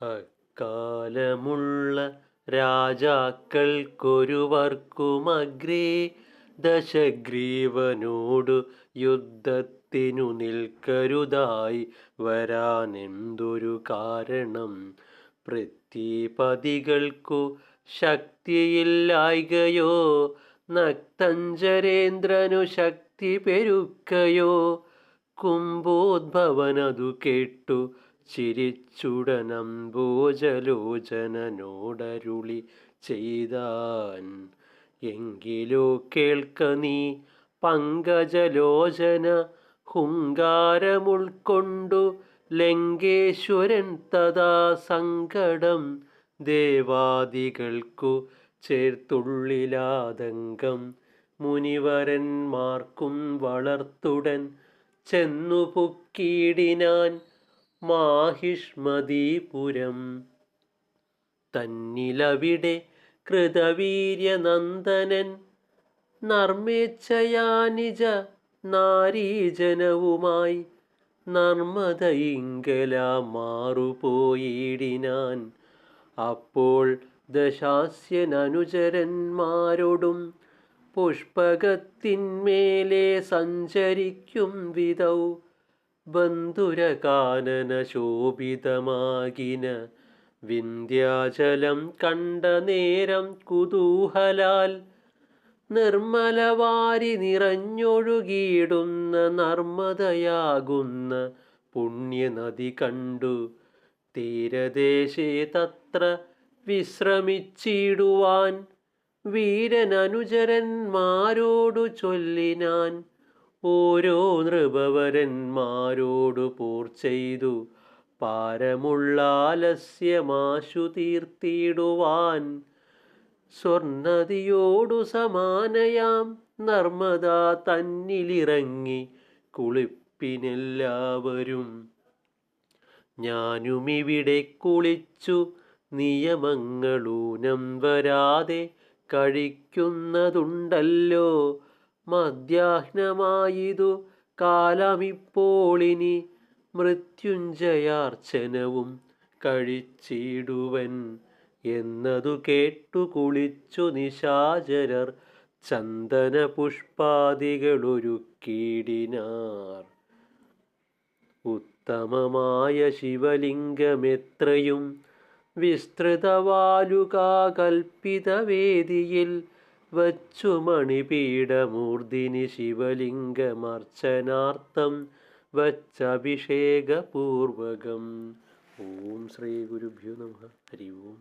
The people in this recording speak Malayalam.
അക്കാലമുള്ള രാജാക്കൾക്കൊരുവർക്കുമഗ്രേ ദശഗ്രീവനോടു യുദ്ധത്തിനു നിൽക്കരുതായി വരാനെന്തൊരു കാരണം? പൃഥ്വിപതികൾക്കു ശക്തിയില്ലായ്കയോ നക്തഞ്ചരേന്ദ്രനു ശക്തി പെരുക്കയോ? കുംഭോദ്ഭവനതു കേട്ടു ചിരിച്ചുടനംബോജലോചനനോടരുളി ചെയ്താൻ. എങ്കിലോ കേൾക്ക നീ പങ്കജലോചന, ഹുങ്കാരമുൾക്കൊണ്ടു ലങ്കേശ്വരൻ തഥാ സങ്കടം ദേവാദികൾക്കു ചേർത്തുള്ളിലാതങ്കം മുനിവരന്മാർക്കും വളർത്തുടൻ ചെന്നു പൊക്കിയിടിനാൻ മാഹിഷ്മതീപുരം. തന്നിലവിടെ കൃതവീര്യനന്ദനൻ നർമ്മേച്ഛയാ നിജ നാരീജനവുമായി നർമ്മദയിങ്കലാം മാറുപോയിടിനാൻ. അപ്പോൾ ദശാസ്യനനുചരന്മാരോടും പുഷ്പകത്തിന്മേലെ സഞ്ചരിക്കും വിധൗ ബന്ധുരകാനന ശോഭിതമാകിന വിന്ധ്യാചലം കണ്ട നേരം കുതൂഹലാൽ നിർമ്മലവാരി നിറഞ്ഞൊഴുകിയിടുന്ന നർമ്മദയാകുന്ന പുണ്യനദി കണ്ടു തീരദേശേ തത്ര വിശ്രമിച്ചിടുവാൻ വീരനനുചരന്മാരോടു ചൊല്ലിനാൻ. ഓരോ നൃപവരന്മാരോടു പോർ ചെയ്തു പാരമുള്ളാലസ്യമാശു തീർത്തിടുവാൻ. സ്വർണദിയോടു സമാനയാം നർമ്മദ തന്നിലിറങ്ങി കുളിപ്പിനെല്ലാവരും. ഞാനുമിവിടെ കുളിച്ചു നിയമങ്ങളൂനം വരാതെ കഴിക്കുന്നതുണ്ടല്ലോ. മധ്യാഹ്നമായിതു കാലമിപ്പോളിനി മൃത്യുഞ്ജയാർച്ചനവും കഴിച്ചിടുവൻ എന്നതു കേട്ടു കുളിച്ചു നിശാചരർ ചന്ദന പുഷ്പാദികളൊരുക്കിയിടിനാർ. ഉത്തമമായ ശിവലിംഗമെത്രയും വിസ്തൃതവാലുകാകൽപ്പിതവേദിയിൽ വച്ചു മണിപീഠമൂർധിനി ശിവലിംഗമർച്ചനാർത്ഥം വച്ചഭിഷേകപൂർവകം. ഓം ശ്രീ ഗുരുഭ്യോ നമഃ. ഹരി ഓം.